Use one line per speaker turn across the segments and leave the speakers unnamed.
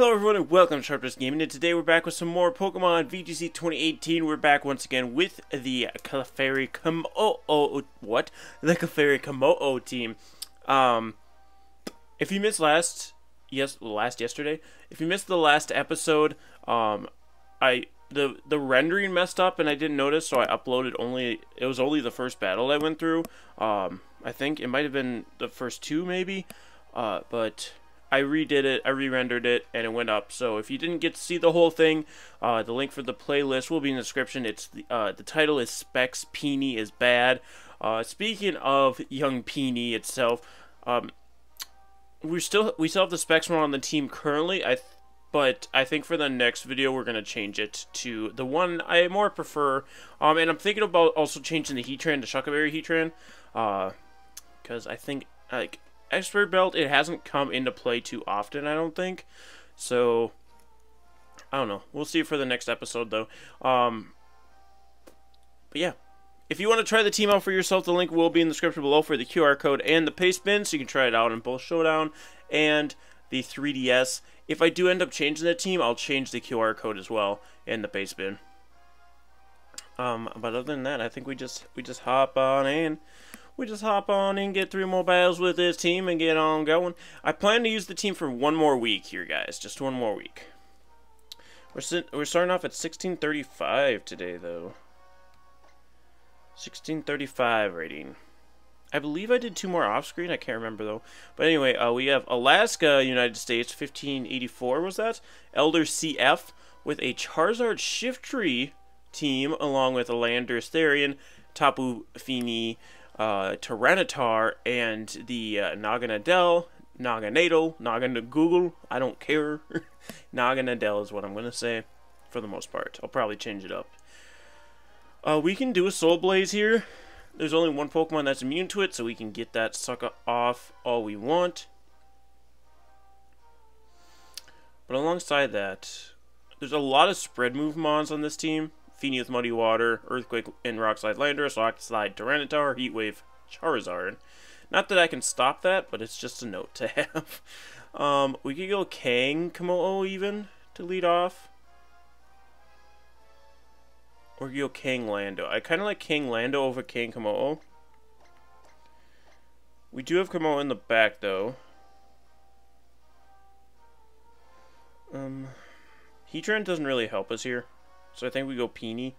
Hello everyone and welcome to Sharpness Gaming, and today we're back with some more Pokemon VGC 2018. We're back once again with the Clefairy Komodo, The Clefairy Komodo team. If you missed yesterday, if you missed the last episode, the rendering messed up and I didn't notice, so I uploaded it was only the first battle I went through. I think it might have been the first two maybe, but I redid it, I re-rendered it, and it went up. So if you didn't get to see the whole thing, the link for the playlist will be in the description. It's the title is Specs Peony is Bad. Speaking of young Peony itself, we still have the Specs one on the team currently. But I think for the next video we're gonna change it to the one I more prefer. And I'm thinking about also changing the Heatran to Shuckleberry Heatran, because I think Expert Belt, it hasn't come into play too often, I don't think. So, I don't know. We'll see for the next episode, though. But yeah. If you want to try the team out for yourself, the link will be in the description below for the QR code and the Pastebin, so you can try it out in both Showdown and the 3DS. If I do end up changing the team, I'll change the QR code as well and the Pastebin. But other than that, I think we just hop on in. We just hop on and get 3 more battles with this team and get on going. I plan to use the team for one more week here, guys. Just one more week. We're starting off at 1635 today, though. 1635 rating. I believe I did 2 more off-screen. I can't remember, though. But anyway, we have Alaska, United States, 1584 was that? Elder CF with a Charizard Shiftry team, along with a Landorus Therian, Tapu Fini, Tyranitar, and the Naganadel, Naganagoogle, I don't care. Naganadel is what I'm going to say for the most part. I'll probably change it up. We can do a Soul Blaze here. There's only one Pokemon that's immune to it, so we can get that sucker off all we want. But alongside that, there's a lot of spread move mons on this team. Fini with Muddy Water, Earthquake and Rock Slide Landorus, Rock Slide Tyranitar, Heat Wave Charizard. Not that I can stop that, but it's just a note to have. We could go Kang Komodo even to lead off. Or go Kang Lando. I kind of like Kang Lando over Kang Komodo. We do have Komodo in the back, though. Heatran doesn't really help us here. So I think we go Peony.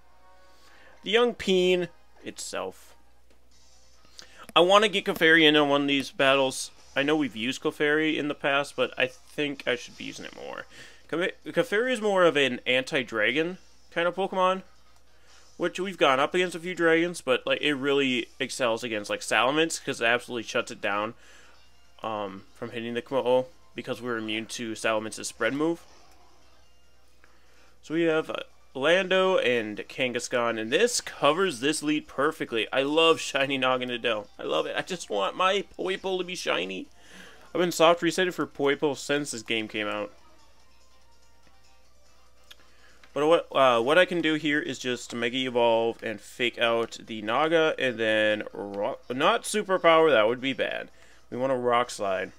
The young Peen itself. I want to get Clefairy in on one of these battles. I know we've used Clefairy in the past, but I think I should be using it more. Clefairy is more of an anti-dragon kind of Pokemon, which we've gone up against a few dragons, but like it really excels against like Salamence because it absolutely shuts it down from hitting the Komodo because we're immune to Salamence's spread move. So we have Lando and Kangaskhan, and this covers this lead perfectly. I love shiny Naganadel. I love it. I just want my Poipole to be shiny. I've been soft resetted for Poipole since this game came out. But what I can do here is just Mega Evolve and fake out the Naga, and then not Superpower, that would be bad. We want to Rock Slide.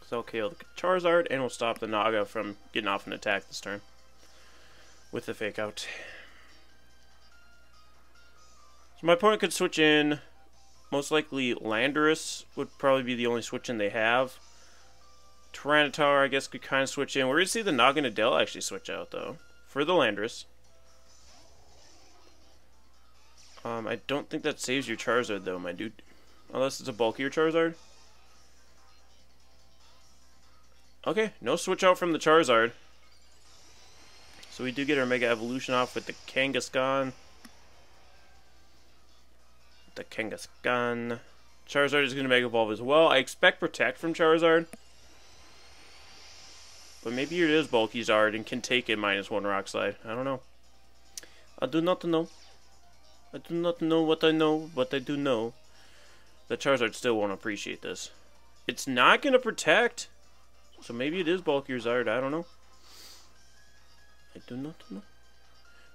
So I'll kill the Charizard, and we'll stop the Naga from getting off an attack this turn with the fake out. So my opponent could switch in. Most likely Landorus would probably be the only switch in they have. Tyranitar, I guess, could kind of switch in. We're going to see the Naganadel actually switch out, though, for the Landorus. I don't think that saves your Charizard, though, my dude. Unless it's a bulkier Charizard. Okay, no switch out from the Charizard. So we do get our Mega Evolution off with the Kangaskhan. Charizard is going to Mega Evolve as well. I expect Protect from Charizard. But maybe it is Bulky Zard and can take a -1 Rock Slide. I don't know. I do not know. I do not know what I know, but I do know that Charizard still won't appreciate this. It's not going to Protect. So maybe it is Bulky Zard. I don't know. I do not know.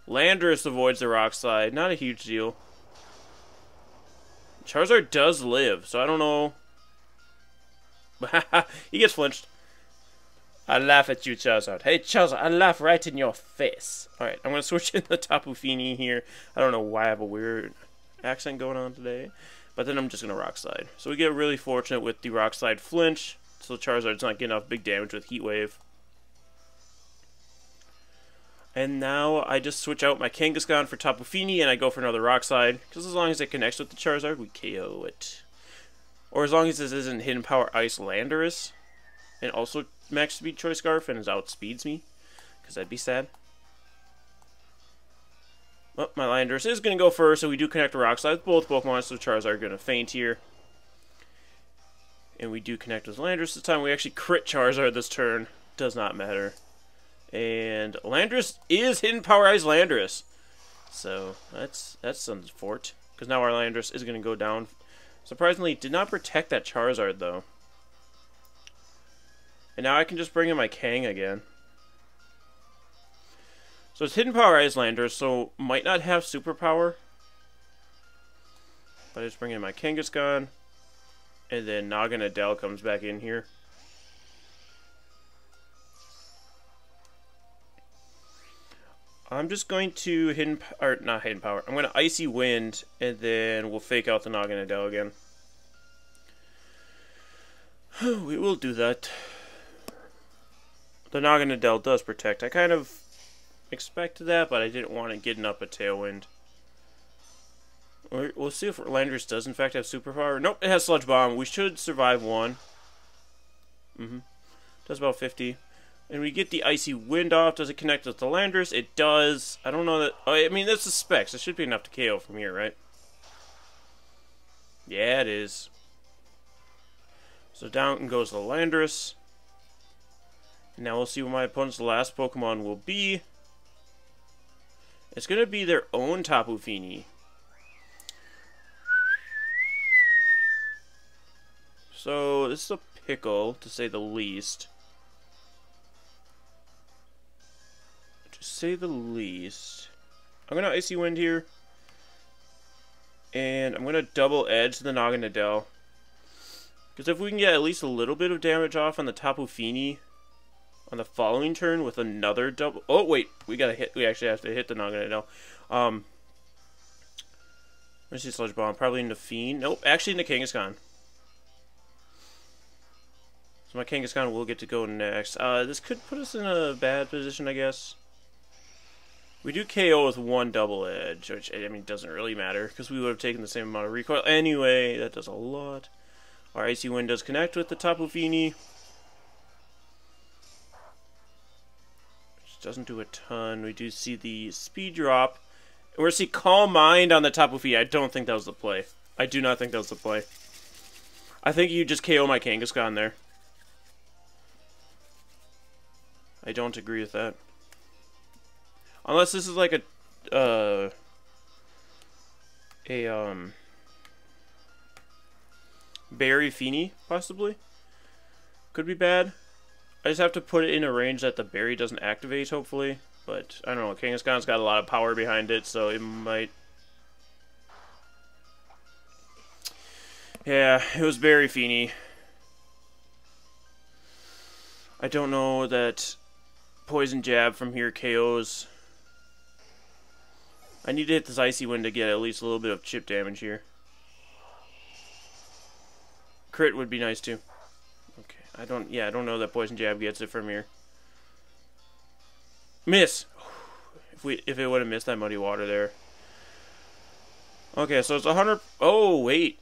Landorus avoids the Rock Slide. Not a huge deal. Charizard does live, so I don't know. He gets flinched. I laugh at you, Charizard. Hey, Charizard, I laugh right in your face. Alright, I'm going to switch in the Tapu Fini here. I don't know why I have a weird accent going on today. But then I'm just going to Rock Slide. So we get really fortunate with the Rock Slide flinch. So Charizard's not getting off big damage with Heat Wave. And now I just switch out my Kangaskhan for Tapu Fini and I go for another Rock Slide. Because as long as it connects with the Charizard, we KO it. Or as long as this isn't Hidden Power Ice Landorus. And also Max Speed Choice Scarf and it outspeeds me. Because that'd be sad. Well, my Landorus is going to go first, so we do connect a Rock Slide with both Pokemon, so Charizard are going to faint here. And we do connect with Landorus this time. We actually crit Charizard this turn. Does not matter. And Landorus is Hidden Power Ice Landorus. So, that's some fort. Because now our Landorus is going to go down. Surprisingly, did not protect that Charizard, though. And now I can just bring in my Kang again. So it's Hidden Power Ice Landorus, so might not have superpower. But I just bring in my Kangaskhan. And then Naganadel comes back in here. I'm just going to not Hidden Power. I'm going to Icy Wind, and then we'll fake out the Naganadel again. We will do that. The Naganadel does protect. I kind of expected that, but I didn't want to get up a Tailwind. We'll see if Landorus does in fact have superpower. Nope, it has Sludge Bomb. We should survive one. Does about 50. And we get the Icy Wind off. Does it connect with the Landorus? It does. I don't know that... Oh, I mean, that's the specs. It should be enough to KO from here, right? Yeah, it is. So down goes the Landorus. Now we'll see what my opponent's last Pokemon will be. It's going to be their own Tapu Fini. So, this is a pickle, to say the least. To say the least. I'm going to Icy Wind here. And I'm going to double edge the Naganadel. Because if we can get at least a little bit of damage off on the Tapu Fini on the following turn with another double... Oh, wait. We actually have to hit the Naganadel. Let's see Sludge Bomb. Probably into Fiend. Nope. Actually into Kangaskhan. So my Kangaskhan will get to go next. This could put us in a bad position, I guess. We do KO with one double edge, which, I mean, doesn't really matter, because we would have taken the same amount of recoil. Anyway, that does a lot. Our Icy Wind does connect with the Tapu Fini. Which doesn't do a ton. We do see the speed drop. And we're see Calm Mind on the Tapu Fini. I don't think that was the play. I do not think that was the play. I think you just KO my Kangaskhan there. I don't agree with that. Unless this is like a Berry Fini, possibly. Could be bad. I just have to put it in a range that the berry doesn't activate, hopefully. But, I don't know, Kangaskhan's got a lot of power behind it, so it might... Yeah, it was Berry Fini. I don't know that Poison Jab from here KOs. I need to hit this Icy Wind to get at least a little bit of chip damage here. Crit would be nice too. Okay, I don't know that Poison Jab gets it from here. Miss. If it would have missed that Muddy Water there. Okay, so it's 100. Oh wait.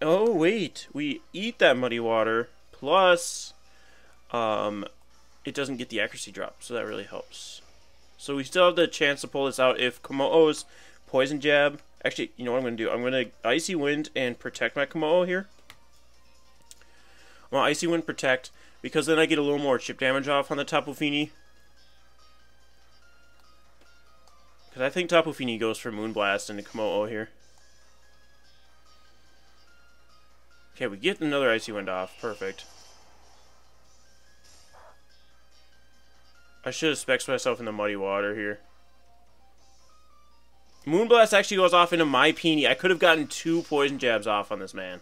Oh wait, we eat that Muddy Water plus, it doesn't get the accuracy drop, so that really helps. So we still have the chance to pull this out if Komodo's Poison Jab. Actually, you know what I'm going to do? I'm going to Icy Wind and protect my Komodo here. I'm going to Icy Wind protect, because then I get a little more chip damage off on the Tapu Fini. Because I think Tapu Fini goes for Moonblast into Komodo here. Okay, we get another Icy Wind off. Perfect. I should have specced myself in the Muddy Water here. Moonblast actually goes off into my Peony. I could have gotten 2 Poison Jabs off on this man.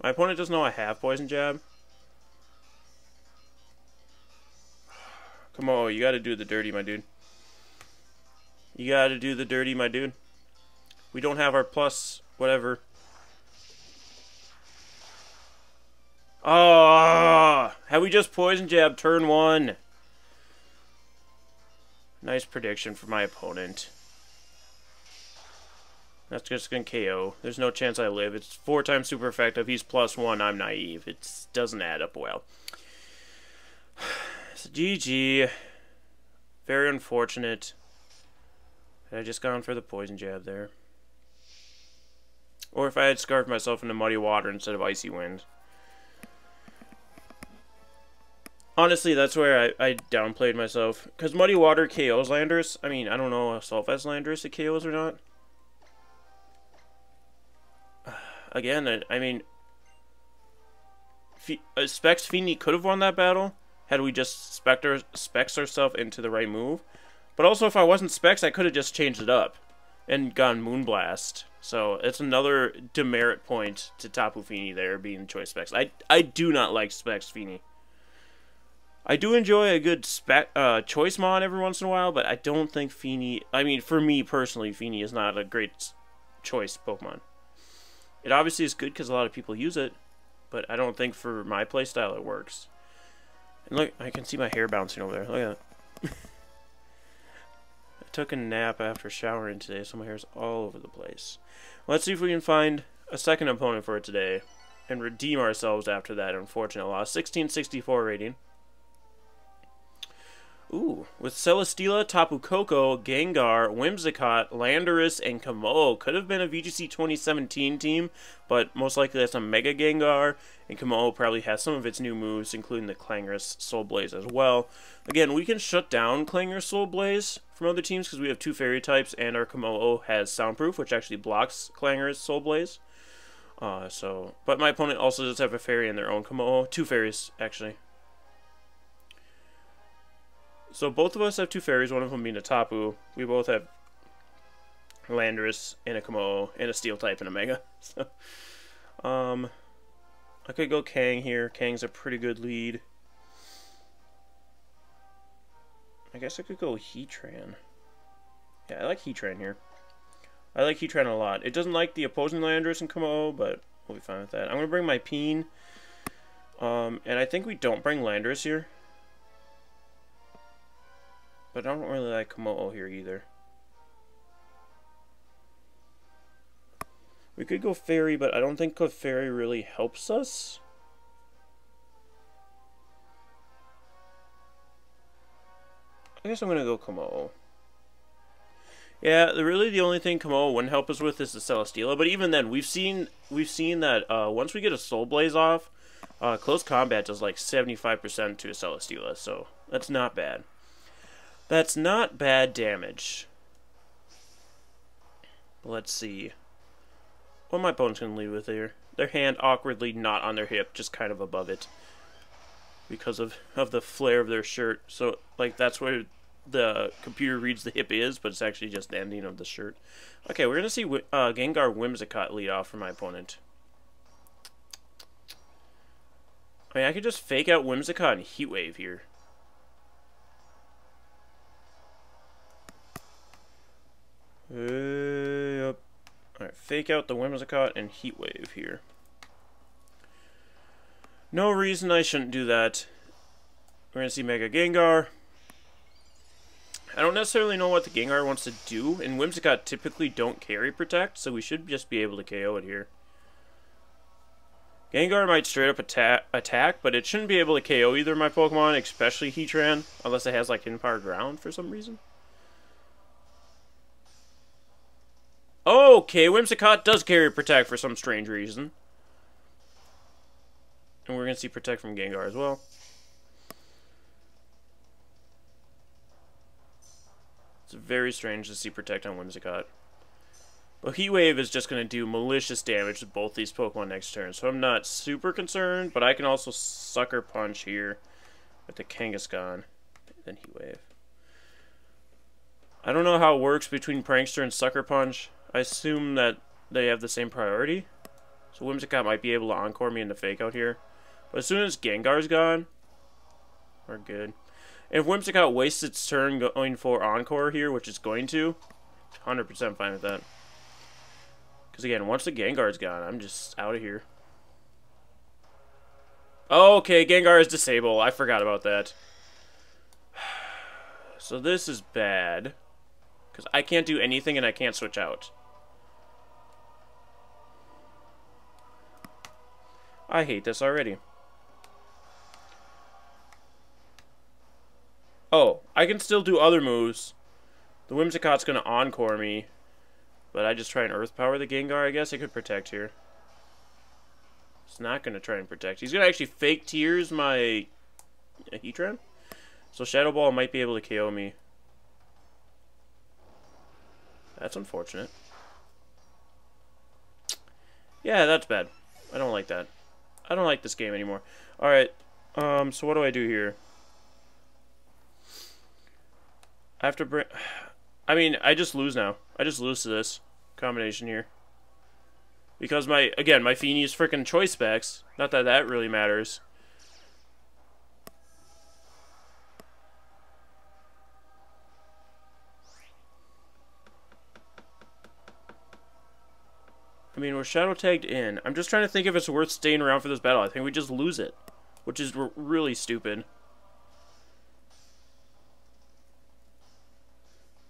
My opponent doesn't know I have Poison Jab. Come on, you gotta do the dirty, my dude. You gotta do the dirty, my dude. We don't have our plus, whatever. Oh, had we just Poison Jab turn 1. Nice prediction for my opponent. That's just gonna KO. There's no chance I live. It's 4 times super effective. He's +1. I'm naive. It doesn't add up well. So GG. Very unfortunate. Had I just gone for the Poison Jab there. Or if I had scarfed myself into Muddy Water instead of Icy Wind. Honestly, that's where I downplayed myself. Because Muddy Water KOs Landorus. I mean, I don't know if Sulfaz Landorus it KOs or not. Again, I mean... Specs Fini could have won that battle. Had we just specs ourselves into the right move. But also, if I wasn't specs, I could have just changed it up. And gone Moonblast. So, it's another demerit point to Tapu Fini there, being choice specs. I do not like specs Fini. I do enjoy a good choice mod every once in a while, but I don't think Fini... I mean, for me personally, Fini is not a great choice Pokemon. It obviously is good because a lot of people use it, but I don't think for my playstyle it works. And look, I can see my hair bouncing over there. Look at that. I took a nap after showering today, so my hair's all over the place. Let's see if we can find a second opponent for today and redeem ourselves after that unfortunate loss. 1664 rating. Ooh, with Celesteela, Tapu Koko, Gengar, Whimsicott, Landorus, and Kamo. Could have been a VGC 2017 team, but most likely that's a Mega Gengar, and Kamo probably has some of its new moves, including the Clangorous Soul Blaze as well. Again, we can shut down Clangorous Soul Blaze from other teams because we have 2 fairy types, and our Kamo has Soundproof, which actually blocks Clangorous Soul Blaze. But my opponent also does have a fairy in their own Kamo. 2 fairies, actually. So both of us have 2 fairies, one of them being a Tapu. We both have Landorus and a Kamo and a Steel type and a Mega. So, I could go Kang here. Kang's a pretty good lead. I guess I could go Heatran. Yeah, I like Heatran here. I like Heatran a lot. It doesn't like the opposing Landorus and Kamo, but we'll be fine with that. I'm going to bring my Peen. And I think we don't bring Landorus here. But I don't really like Kamo here either. We could go Fairy, but I don't think Clefairy really helps us. I guess I'm going to go Kamo. Yeah, really the only thing Kamo wouldn't help us with is the Celesteela. But even then, we've seen that once we get a Soul Blaze off, close combat does like 75% to a Celesteela. So that's not bad. That's not bad damage. Let's see. What my opponent's going to lead with here? Their hand awkwardly not on their hip, just kind of above it. Because of the flare of their shirt. So, like, that's where the computer reads the hip is, but it's actually just the ending of the shirt. Okay, we're going to see Gengar Whimsicott lead off for my opponent. I mean, I could just fake out Whimsicott and Heat Wave here. Yep. Alright, fake out the Whimsicott and Heat Wave here. No reason I shouldn't do that. We're going to see Mega Gengar. I don't necessarily know what the Gengar wants to do, and Whimsicott typically don't carry Protect, so we should just be able to KO it here. Gengar might straight up attack, but it shouldn't be able to KO either of my Pokemon, especially Heatran, unless it has like Hidden Power Ground for some reason. Okay, Whimsicott does carry Protect for some strange reason. And we're going to see Protect from Gengar as well. It's very strange to see Protect on Whimsicott. But Heat Wave is just going to do malicious damage to both these Pokemon next turn. So I'm not super concerned, but I can also Sucker Punch here with the Kangaskhan. Then Heat Wave. I don't know how it works between Prankster and Sucker Punch. I assume that they have the same priority. So Whimsicott might be able to Encore me into Fake Out here. But as soon as Gengar's gone, we're good. And if Whimsicott wastes its turn going for Encore here, which it's going to, 100% fine with that. Because again, once the Gengar's gone, I'm just out of here. Oh, okay, Gengar is disabled. I forgot about that. So this is bad. Because I can't do anything and I can't switch out. I hate this already. Oh, I can still do other moves. The Whimsicott's going to Encore me. But I just try and Earth Power the Gengar. I guess I could Protect here. It's not going to try and Protect. He's going to actually Fake Tears my Heatran. So Shadow Ball might be able to KO me. That's unfortunate. Yeah, that's bad. I don't like that. I don't like this game anymore. Alright, so what do I do here? I have to bring... I mean, I just lose now. I just lose to this combination here. Because again, my Feeny is freaking Choice Specs. Not that that really matters. I mean, we're Shadow Tagged in. I'm just trying to think if it's worth staying around for this battle. I think we just lose it. Which is really stupid.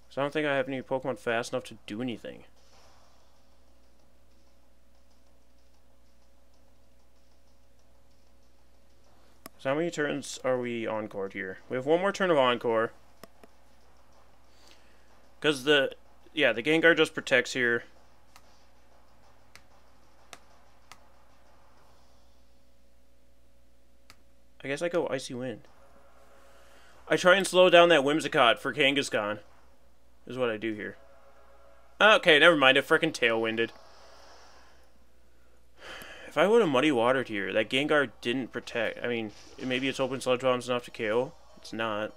So I don't think I have any Pokemon fast enough to do anything. So how many turns are we Encored here? We have one more turn of Encore. Because the Gengar just protects here. I guess I go Icy Wind. I try and slow down that Whimsicott for Kangaskhan. Is what I do here. Okay, never mind. It frickin' Tailwinded. If I would have Muddy Watered here, that Gengar didn't protect. I mean, maybe its Open Sludge Bomb's enough to KO. It's not.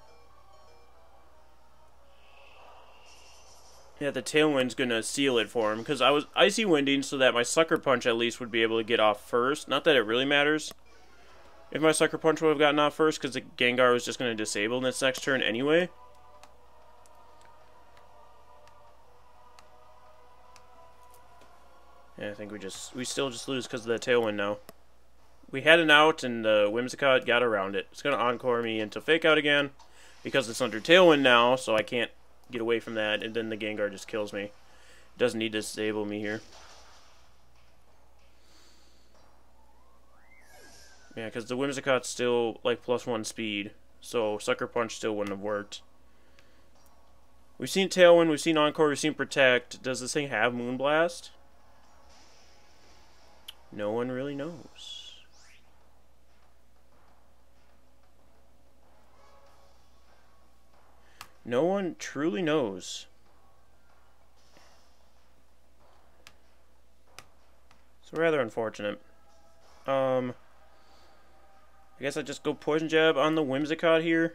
Yeah, the Tailwind's gonna seal it for him. Because I was Icy Winding so that my Sucker Punch at least would be able to get off first. Not that it really matters if my Sucker Punch would have gotten off first, because the Gengar was just going to disable in its next turn anyway. Yeah, I think we still just lose because of the Tailwind now. We had an out, and the Whimsicott got around it. It's going to Encore me into Fake Out again, because it's under Tailwind now, so I can't get away from that, and then the Gengar just kills me. It doesn't need to disable me here. Yeah, because the Whimsicott's still, like, +1 speed, so Sucker Punch still wouldn't have worked. We've seen Tailwind, we've seen Encore, we've seen Protect. Does this thing have Moonblast? No one really knows. No one truly knows. It's rather unfortunate. I guess I just go Poison Jab on the Whimsicott here.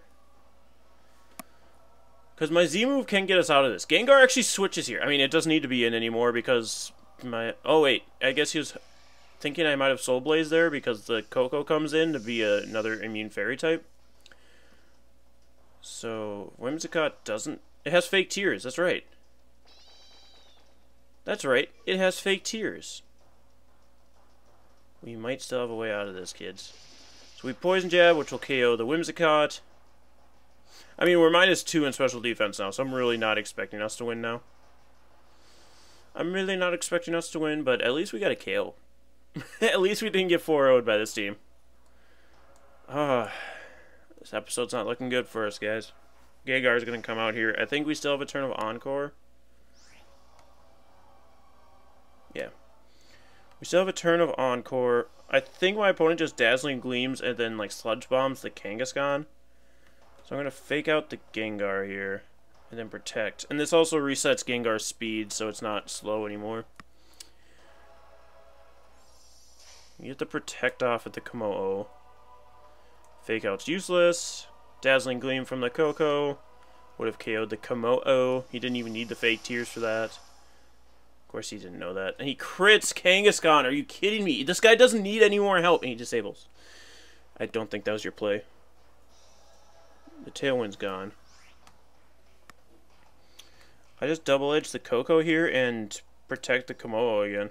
Because my Z move can get us out of this. Gengar actually switches here. I mean, it doesn't need to be in anymore because my... Oh, wait. I guess he was thinking I might have Soul Blaze there because the Coco comes in to be another Immune Fairy type. So, Whimsicott doesn't... It has Fake Tears. That's right. That's right. It has Fake Tears. We might still have a way out of this, kids. So we Poison Jab, which will KO the Whimsicott. I mean, we're -2 in special defense now, so I'm really not expecting us to win now. I'm really not expecting us to win, but at least we got a KO. At least we didn't get 4-0'd by this team. This episode's not looking good for us, guys. Gengar's going to come out here. I think we still have a turn of Encore. Yeah. We still have a turn of Encore. I think my opponent just Dazzling Gleams and then like Sludge Bombs the Kangaskhan. So I'm going to Fake Out the Gengar here. And then Protect. And this also resets Gengar's speed so it's not slow anymore. You get the Protect off at the Komo-o. Fake Out's useless. Dazzling Gleam from the Coco would have KO'd the Komo-o. He didn't even need the Fake Tears for that. Of course he didn't know that. And he crits Kangaskhan. Are you kidding me? This guy doesn't need any more help. And he disables. I don't think that was your play. The Tailwind's gone. I just double-edge the Coco here and protect the Komodo again.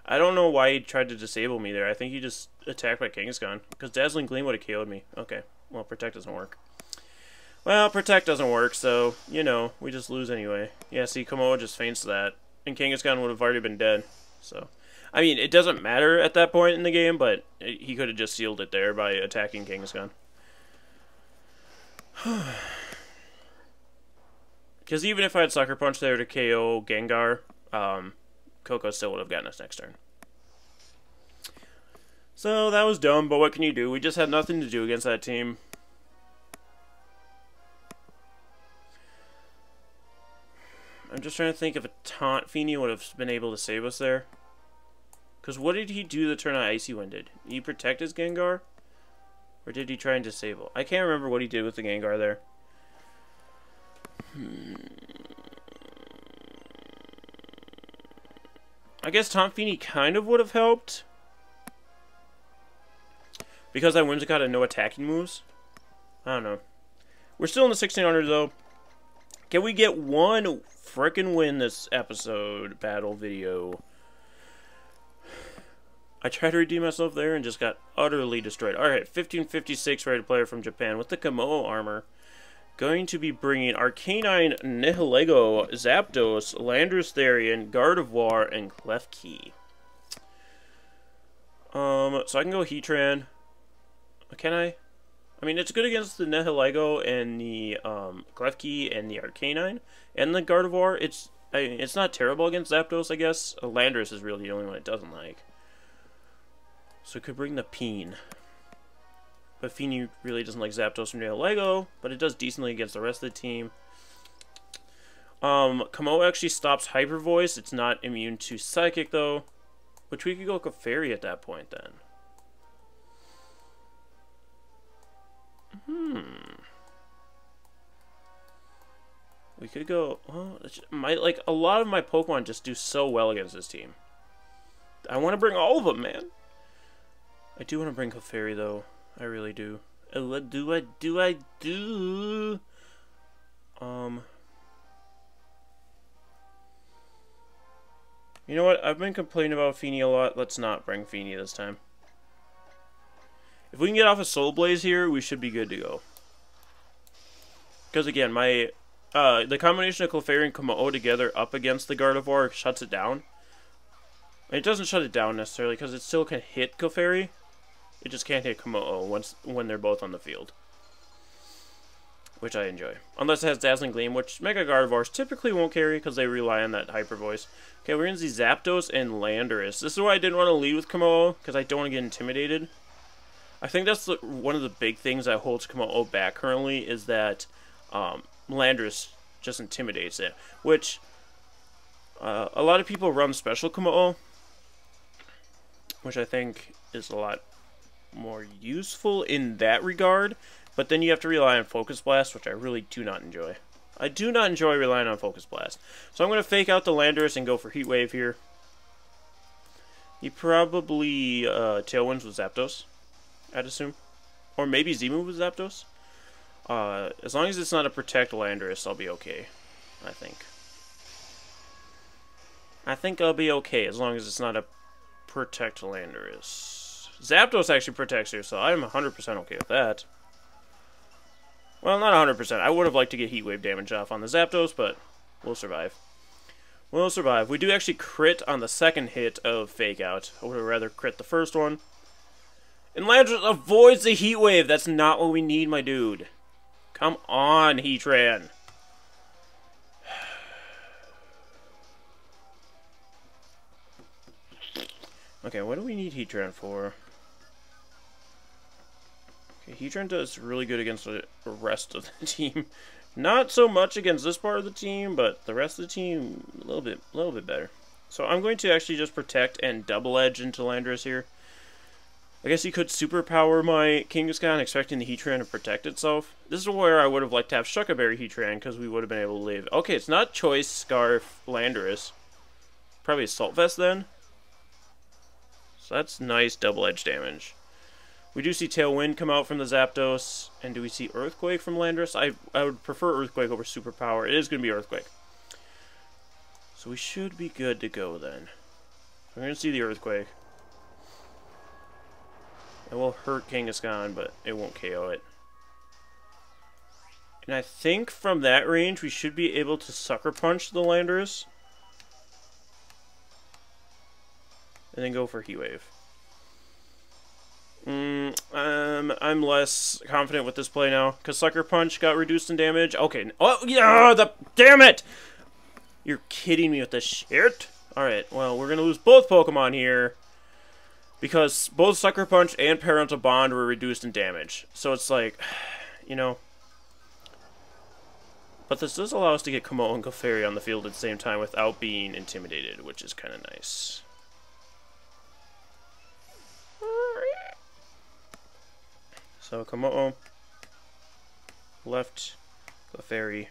I don't know why he tried to disable me there. I think he just attacked my Kangaskhan. Because Dazzling Gleam would have KO'd me. Okay. Well, Protect doesn't work. Well, Protect doesn't work, so, you know, we just lose anyway. Yeah, see, Komodo just feints that. And Kangaskhan would have already been dead. So, I mean, it doesn't matter at that point in the game, but he could have just sealed it there by attacking Kangaskhan. Because even if I had Sucker Punch there to KO Gengar, Coco still would have gotten us next turn. So, that was dumb, but what can you do? We just had nothing to do against that team. I'm just trying to think if a Taunt Feeny would have been able to save us there. Because what did he do the turn on Icy Wind did? Did he protect his Gengar? Or did he try and disable? I can't remember what he did with the Gengar there. I guess Taunt Feeny kind of would have helped. Because I Whimsicott had no attacking moves. I don't know. We're still in the 1600 though. Can we get one frickin' win this episode battle video? I tried to redeem myself there and just got utterly destroyed. Alright, 1556 rated player from Japan with the Komodo armor. Going to be bringing Arcanine, Nihilego, Zapdos, Landorus Therian, Gardevoir, and Klefki. So I can go Heatran. Can I? I mean, it's good against the Nihilego and the Klefki and the Arcanine and the Gardevoir. It's not terrible against Zapdos, I guess. Landorus is really the only one it doesn't like. So it could bring the Peen. But Feeny really doesn't like Zapdos from Nihilego, but it does decently against the rest of the team. Komodo actually stops Hyper Voice. It's not immune to Psychic, though. Which we could go Clefairy at that point, then. We could go... Well, like, a lot of my Pokemon just do so well against this team. I want to bring all of them, man. I do want to bring Clefairy, though. I really do. What do I do? You know what? I've been complaining about Feeny a lot. Let's not bring Feeny this time. If we can get off a Soul Blaze here, we should be good to go. Because again, the combination of Clefairy and Komodo together up against the Gardevoir shuts it down. It doesn't shut it down necessarily because it still can hit Clefairy. It just can't hit Komodo when they're both on the field. Which I enjoy. Unless it has Dazzling Gleam, which Mega Gardevoirs typically won't carry because they rely on that Hyper Voice. Okay, we're going to see Zapdos and Landorus. This is why I didn't want to lead with Komodo, because I don't want to get intimidated. I think that's one of the big things that holds Komodo back currently is that Landorus just intimidates it. Which, a lot of people run Special Komodo, which I think is a lot more useful in that regard. But then you have to rely on Focus Blast, which I really do not enjoy. I do not enjoy relying on Focus Blast. So I'm going to fake out the Landorus and go for Heat Wave here. He probably Tailwinds with Zapdos, I'd assume. Or maybe Z-Move with Zapdos. As long as it's not a Protect Landorus, I'll be okay, I think. I think I'll be okay as long as it's not a Protect Landorus. Zapdos actually protects here, so I'm 100% okay with that. Well, not 100%. I would have liked to get Heat Wave damage off on the Zapdos, but we'll survive. We'll survive. We do actually crit on the second hit of Fake Out. I would have rather crit the first one. And Landorus avoids the Heat Wave. That's not what we need, my dude. Come on, Heatran. Okay, what do we need Heatran for? Okay, Heatran does really good against the rest of the team. Not so much against this part of the team, but the rest of the team a little bit better. So I'm going to actually just protect and double edge into Landorus here. I guess he could superpower my Kangaskhan, expecting the Heatran to protect itself. This is where I would have liked to have Shuckaberry Heatran, because we would have been able to leave. Okay, it's not Choice, Scarf, Landorus. Probably Assault Vest then. So that's nice double-edge damage. We do see Tailwind come out from the Zapdos. And do we see Earthquake from Landorus? I would prefer Earthquake over Superpower. It is going to be Earthquake. So we should be good to go then. We're going to see the Earthquake. It will hurt Kangaskhan, but it won't KO it. And I think from that range, we should be able to Sucker Punch the Landorus. And then go for Heat Wave. I'm less confident with this play now, because Sucker Punch got reduced in damage. Okay. Oh, yeah, damn it! You're kidding me with this shit? Alright, well, we're going to lose both Pokemon here. Because both Sucker Punch and Parental Bond were reduced in damage. So it's like, you know. But this does allow us to get Komo and Clefairy on the field at the same time without being intimidated, which is kind of nice. So Komo, left, Clefairy.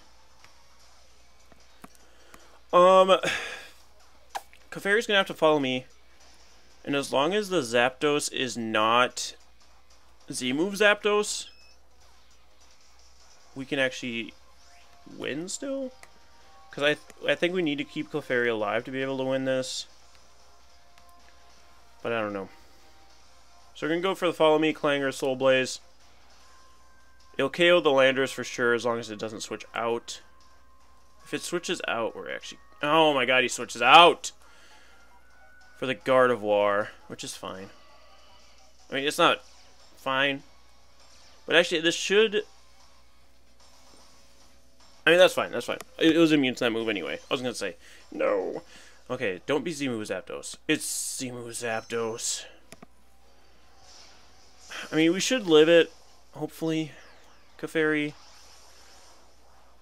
Clefairy's gonna have to follow me. And as long as the Zapdos is not Z-move Zapdos, we can actually win still? Because I think we need to keep Clefairy alive to be able to win this. But I don't know. So we're going to go for the Follow Me, Clanger, Soul Blaze. It'll KO the Landorus for sure as long as it doesn't switch out. If it switches out, we're actually... Oh my god, he switches out! For the Gardevoir, which is fine. I mean, it's not fine. But actually, this should... I mean, that's fine, that's fine. It was immune to that move anyway. I was going to say, no. Okay, don't be Z-move Zapdos. It's Z-move Zapdos. I mean, we should live it, hopefully. Clefairy.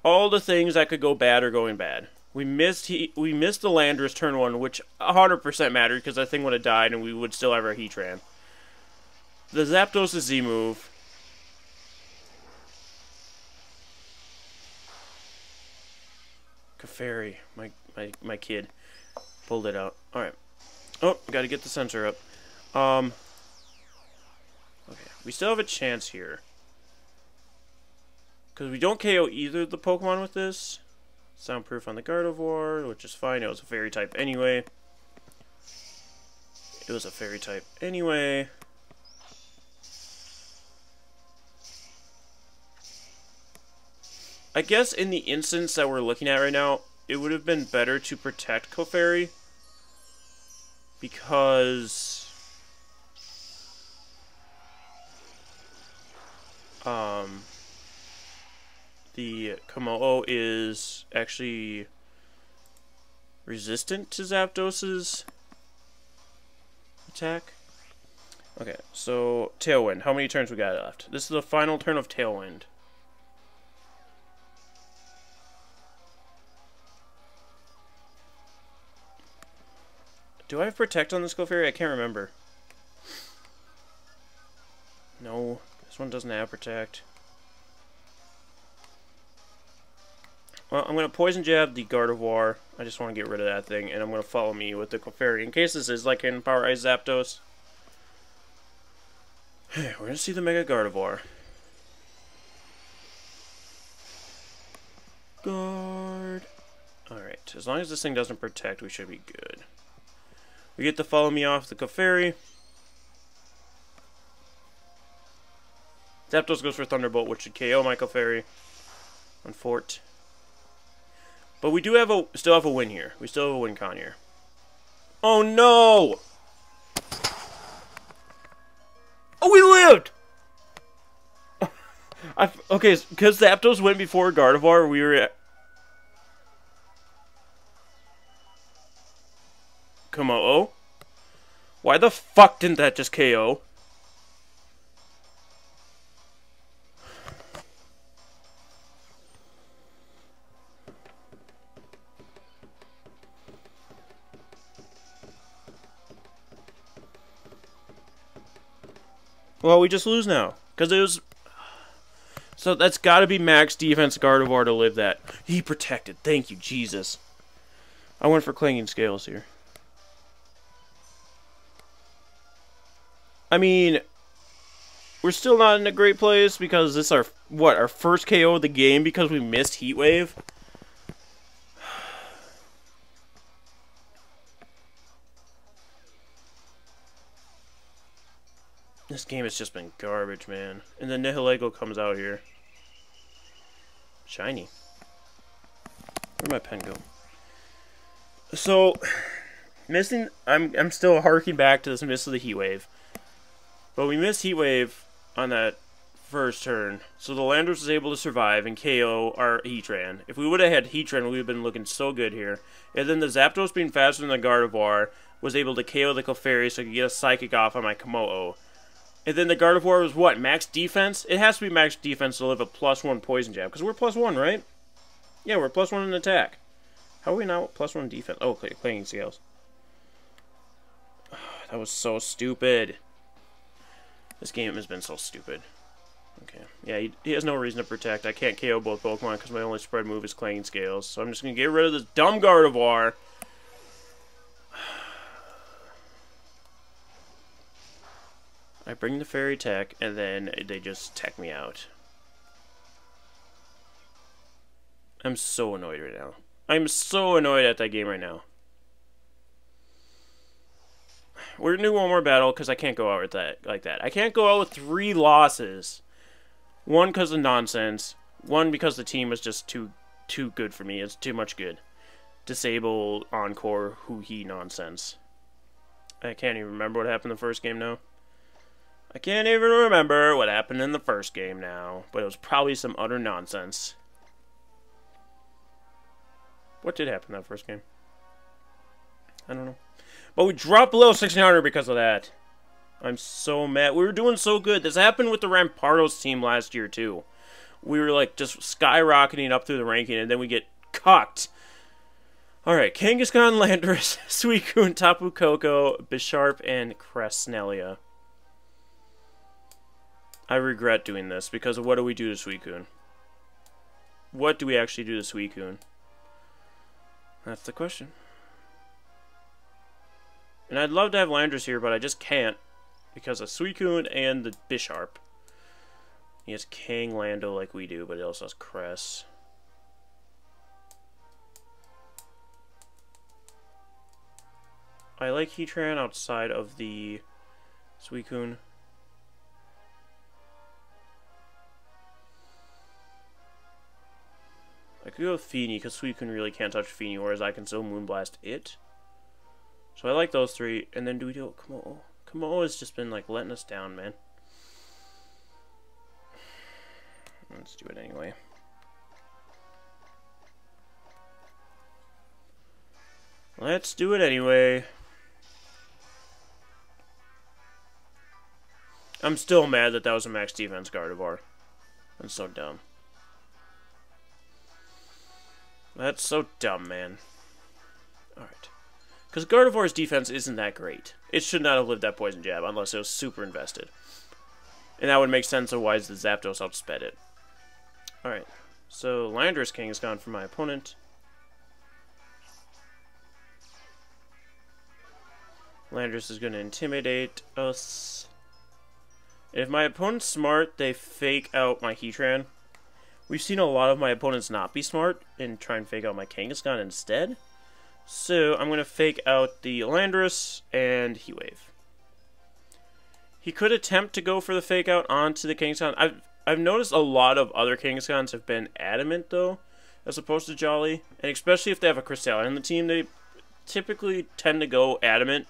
All the things that could go bad are going bad. We missed the Landorus turn 1, which 100% mattered because that thing would have died and we would still have our Heatran. The Zapdos is Z-move. Clefairy, my kid, pulled it out. All right. Oh, got to get the sensor up. Okay, we still have a chance here. Because we don't KO either of the Pokemon with this. Soundproof on the Gardevoir, which is fine. It was a Fairy type anyway. I guess in the instance that we're looking at right now, it would have been better to protect Clefairy. Because... the Komo is actually resistant to Zapdos's attack. Okay, so Tailwind. How many turns we got left? This is the final turn of Tailwind. Do I have Protect on this Clefairy? I can't remember. No, this one doesn't have Protect. Well, I'm going to Poison Jab the Gardevoir. I just want to get rid of that thing. And I'm going to Follow Me with the Clefairy. In case this is like in Power Ice Zapdos. We're going to see the Mega Gardevoir. Guard. Alright, as long as this thing doesn't Protect, we should be good. We get the Follow Me off the Clefairy. Zapdos goes for Thunderbolt, which should KO my Clefairy on Fort. But we do have still have a win here. We still have a win con here. Oh no! Oh, we lived! Okay, because Zapdos went before Gardevoir, we were at... Komo? Why the fuck didn't that just KO? Well, we just lose now. Because it was... So that's got to be max defense Gardevoir to live that. He protected. Thank you, Jesus. I went for Clanging Scales here. I mean, we're still not in a great place because this is our first KO of the game because we missed Heat Wave. This game has just been garbage, man. And then Nihilego comes out here. Shiny. Where'd my pen go? So, missing... I'm still harking back to this miss of the Heat Wave. But we missed Heat Wave on that first turn. So the Landorus was able to survive and KO our Heatran. If we would have had Heatran, we would have been looking so good here. And then the Zapdos being faster than the Gardevoir was able to KO the Clefairy so I could get a Psychic off on my Komodo. And then the Gardevoir was what? Max defense? It has to be max defense to live a +1 Poison Jab. Because we're +1, right? Yeah, we're +1 in attack. How are we now +1 defense? Oh, Clanging Scales. That was so stupid. This game has been so stupid. Okay. Yeah, he has no reason to protect. I can't KO both Pokemon because my only spread move is Clanging Scales. So I'm just going to get rid of this dumb Gardevoir. I bring the Fairy Tech, and then they just tech me out. I'm so annoyed right now. I'm so annoyed at that game right now. We're gonna do one more battle because I can't go out with that like that. I can't go out with 3 losses. One because of nonsense. One because the team was just too good for me. It's too much good. Disable, Encore, Hoo-Hee nonsense. I can't even remember what happened in the first game now. I can't even remember what happened in the first game now. But it was probably some utter nonsense. What did happen in that first game? I don't know. But we dropped below 1600 because of that. I'm so mad. We were doing so good. This happened with the Rampardos team last year, too. We were, like, just skyrocketing up through the ranking, and then we get cucked. Alright, Kangaskhan, Landorus, Suicune, Tapu Koko, Bisharp, and Cresselia. I regret doing this, because what do we do to Suicune? What do we actually do to Suicune? That's the question. And I'd love to have Landorus here, but I just can't. Because of Suicune and the Bisharp. He has Kang Lando like we do, but he also has Cress. I like Heatran outside of the Suicune. I could go with Feeny, because Suicune really can't touch Feeny, whereas I can still Moonblast it. So I like those 3, and then do we do Komodo? Komodo has just been like letting us down, man. Let's do it anyway. Let's do it anyway. I'm still mad that that was a max defense Gardevoir. That's so dumb. That's so dumb, man. Alright. Because Gardevoir's defense isn't that great. It should not have lived that Poison Jab unless it was super invested. And that would make sense of why the Zapdos outsped it. Alright. So, Landorus Kangaskhan for my opponent. Landorus is going to intimidate us. If my opponent's smart, they fake out my Heatran. We've seen a lot of my opponents not be smart and try and fake out my Kangaskhan instead. So, I'm going to fake out the Landorus and Heat Wave. He could attempt to go for the fake out onto the Kangaskhan. I've noticed a lot of other Kangaskhan's have been adamant, though, as opposed to Jolly. And especially if they have a Cresselia in the team, they typically tend to go adamant,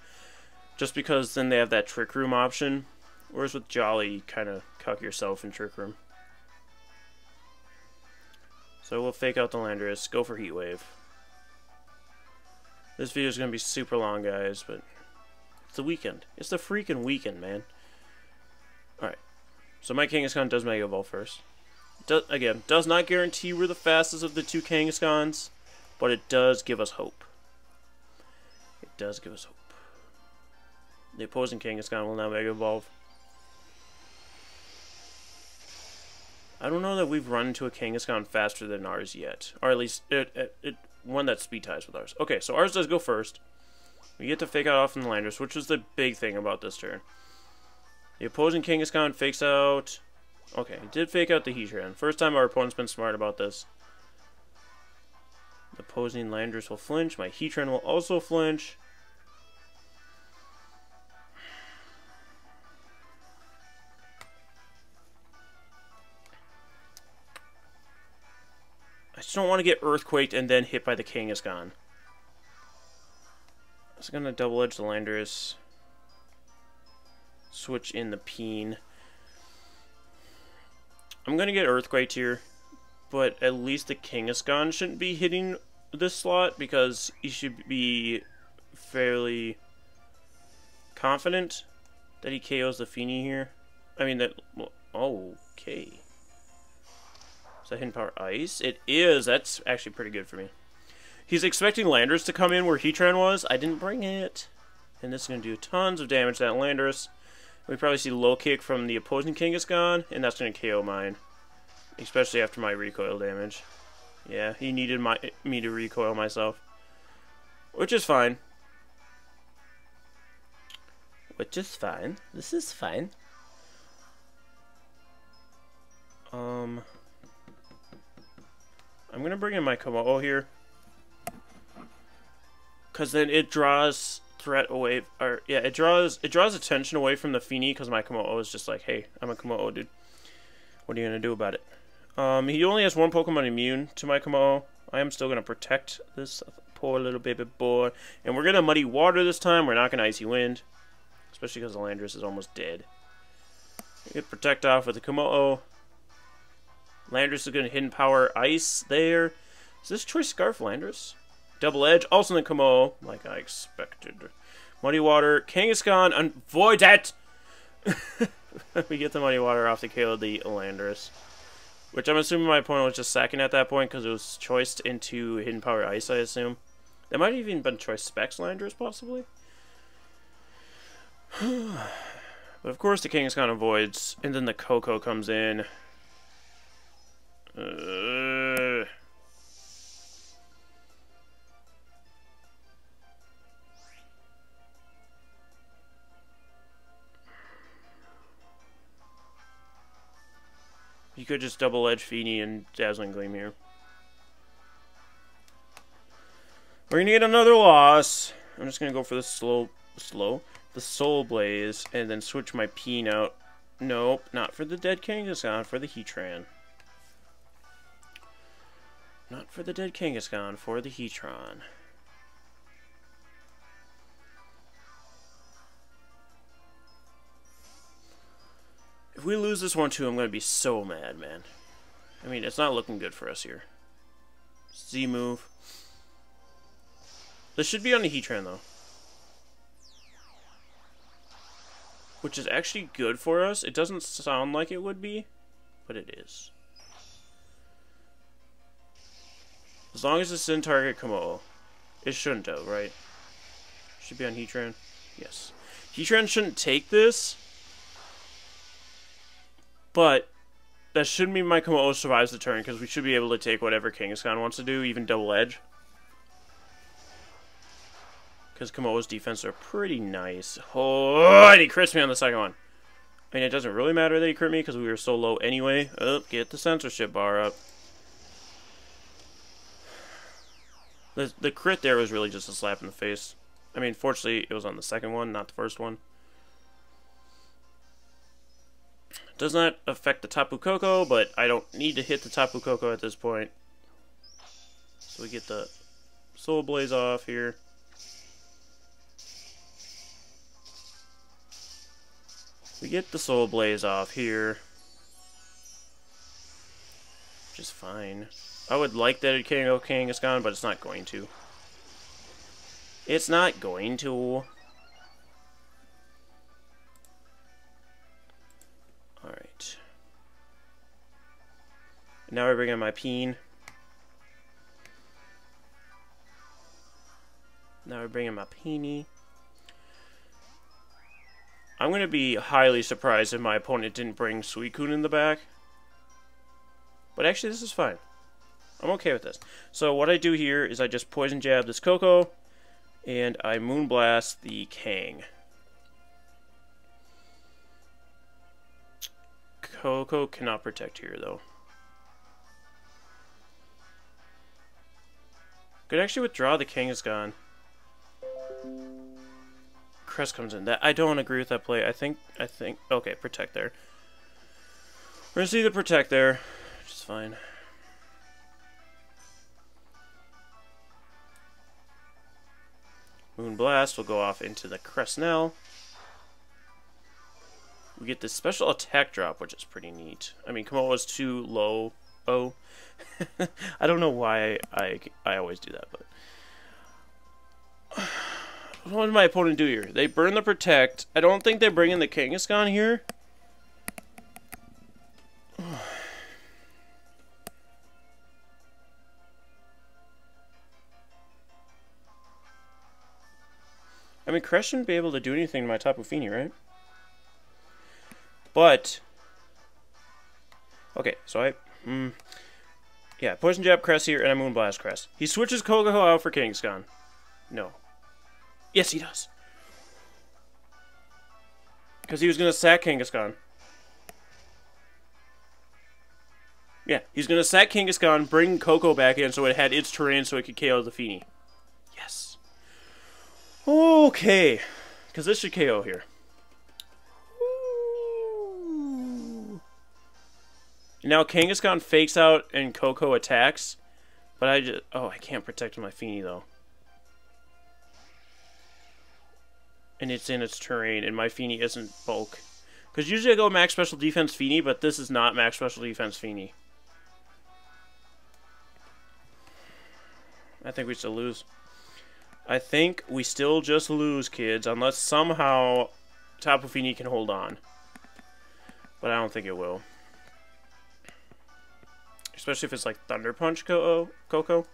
just because then they have that Trick Room option. Whereas with Jolly, you kind of cuck yourself in Trick Room. So we'll fake out the Landorus, go for Heat Wave. This video is going to be super long, guys, but it's the weekend. It's the freaking weekend, man. Alright. So my Kangaskhan does Mega Evolve first. Again, does not guarantee we're the fastest of the 2 Kangaskhan's, but it does give us hope. It does give us hope. The opposing Kangaskhan will now Mega Evolve. I don't know that we've run into a Kangaskhan faster than ours yet. Or at least one that speed ties with ours. Okay, so ours does go first. We get to fake out off in the Landorus, which was the big thing about this turn. The opposing Kangaskhan fakes out... Okay, he did fake out the Heatran. First time our opponent's been smart about this. The opposing Landorus will flinch. My Heatran will also flinch. I just don't want to get Earthquaked and then hit by the Kangaskhan. I was going to double edge the Landorus. Switch in the Peen. I'm going to get Earthquaked here, but at least the Kangaskhan shouldn't be hitting this slot because he should be fairly confident that he KOs the Feeny here. I mean, that... Well, okay. Is that Hidden Power Ice? It is. That's actually pretty good for me. He's expecting Landorus to come in where Heatran was. I didn't bring it. And this is going to do tons of damage to that Landorus. We probably see low kick from the opposing Kangaskhan, and that's going to KO mine. Especially after my recoil damage. Yeah, he needed me to recoil myself. Which is fine. Which is fine. This is fine. I'm going to bring in my Komo here. Because then it draws... threat away, or yeah, it draws attention away from the Feeny because my Komo is just like, hey, I'm a Komo, dude. What are you gonna do about it? He only has one Pokemon immune to my Komo. I am still gonna protect this poor little baby boy, and we're gonna Muddy Water this time. We're not gonna Icy Wind, especially because the Landorus is almost dead. Get Protect off with the Komo. Landorus is gonna Hidden Power Ice there. Is this Choice Scarf Landorus? Double Edge, also in the Komo, like I expected. Muddy Water, Kangaskhan, avoid it! We get the Muddy Water off to KO the Landorus. Which I'm assuming my opponent was just sacking at that point because it was choiced into Hidden Power Ice, I assume. That might have even been Choice Specs Landorus, possibly. But of course the Kangaskhan avoids, and then the Coco comes in. You could just double edge Feeny and Dazzling Gleam here. We're gonna get another loss. I'm just gonna go for the the Soul Blaze, and then switch my Peen out. Nope, not for the dead Kangaskhan, for the Heatran. Not for the dead Kangaskhan, for the Heatran. If we lose this one too, I'm going to be so mad, man. I mean, it's not looking good for us here. Z move. This should be on the Heatran, though. Which is actually good for us. It doesn't sound like it would be, but it is. As long as it's in target Komo. It shouldn't have, right? Should be on Heatran. Yes. Heatran shouldn't take this. But that shouldn't mean my Komo survives the turn, because we should be able to take whatever Kangaskhan wants to do, even double edge. Because Komo's defense are pretty nice. Oh, and he crits me on the second one. I mean, it doesn't really matter that he crit me, because we were so low anyway. Oh, get the censorship bar up. The crit there was really just a slap in the face. I mean, fortunately, it was on the second one, not the first one. Does not affect the Tapu Koko, but I don't need to hit the Tapu Koko at this point. So we get the Soul Blaze off here. We get the Soul Blaze off here. Which is fine. I would like that it can go Kangaskhan, but it's not going to. It's not going to. Alright. Now I bring in my Peen. Now I bring in my Peony. I'm going to be highly surprised if my opponent didn't bring Suicune in the back. But actually, this is fine. I'm okay with this. So what I do here is I just Poison Jab this Coco, and I Moonblast the Kang. Coco cannot protect here, though. Could actually withdraw. The King is gone. Crest comes in. That I don't agree with that play. I think okay, protect there. We're gonna see the protect there, which is fine. Moonblast will go off into the Crestnell. We get this special attack drop, which is pretty neat. I mean, Komodo was too low. Oh, I don't know why I always do that, but what did my opponent do here? They burn the protect. I don't think they bring in the Kangaskhan here. I mean, Crest shouldn't be able to do anything to my Tapu Fini, right? But okay, so yeah, Poison Jab Crest here, and I Moonblast Crest. He switches Kogaho out for Kangaskhan. No. Yes, he does. Because he was going to sack Kangaskhan. Yeah, he's going to sack Kangaskhan, bring Coco back in so it had its terrain so it could KO the Fini. Yes. Okay. Because this should KO here. Now Kangaskhan fakes out and Coco attacks, but I can't protect my Fini though. And it's in its terrain, and my Fini isn't bulk. Because usually I go max special defense Fini, but this is not max special defense Fini. I think we still lose. I think we still just lose, kids, unless somehow Tapu Fini can hold on. But I don't think it will. Especially if it's like Thunder Punch Coco? The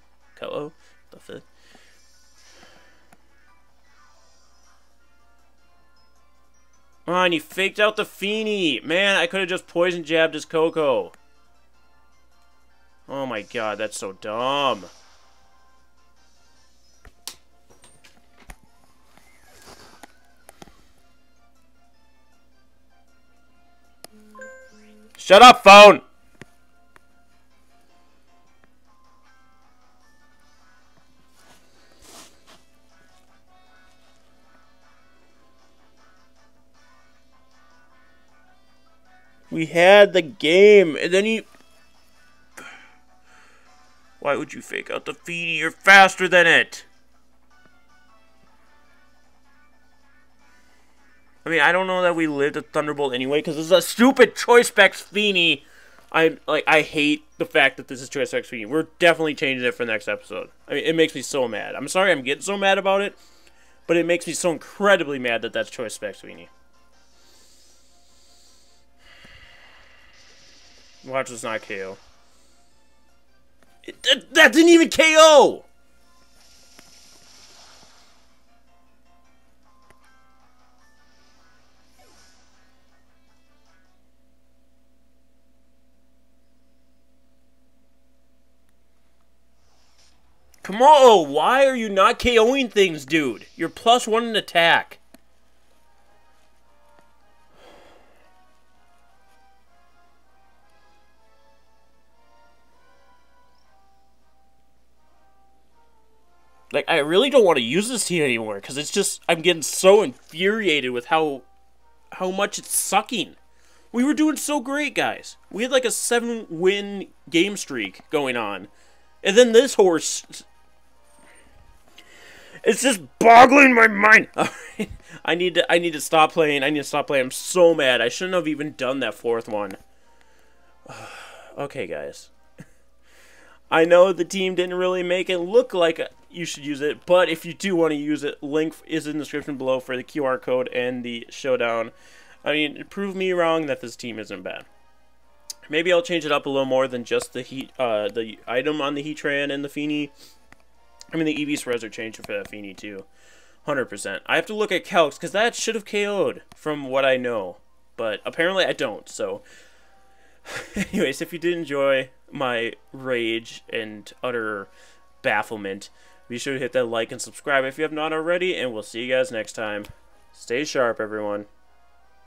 fifth. Oh, and he faked out the Fini. Man, I could have just Poison Jabbed his Coco. Oh my god, that's so dumb. Shut up, phone! We had the game, and then he... Why would you fake out the Fini? You're faster than it! I mean, I don't know that we lived a Thunderbolt anyway, because this is a stupid Choice Specs Fini. I hate the fact that this is Choice Specs Fini. We're definitely changing it for the next episode. I mean, it makes me so mad. I'm sorry I'm getting so mad about it, but it makes me so incredibly mad that that's Choice Specs Fini. Watch this not KO. That didn't even KO! Come on, why are you not KOing things, dude? You're +1 in attack. Like, I really don't want to use this team anymore, because it's just, I'm getting so infuriated with how much it's sucking. We were doing so great, guys. We had like a 7-win game streak going on. And then this horse... It's just boggling my mind. Alright, I need to stop playing. I need to stop playing. I'm so mad. I shouldn't have even done that 4th one. Okay, guys. I know the team didn't really make it look like you should use it, but if you do want to use it, link is in the description below for the QR code and the showdown. I mean, prove me wrong that this team isn't bad. Maybe I'll change it up a little more than just the the item on the Heatran and the Fini. I mean, the EV spreads are changing for that Fini too. 100%. I have to look at calcs, because that should have KO'd from what I know. But apparently I don't, so... Anyways, if you did enjoy, my rage and utter bafflement. Be sure to hit that like and subscribe if you have not already, and we'll see you guys next time. Stay sharp, everyone.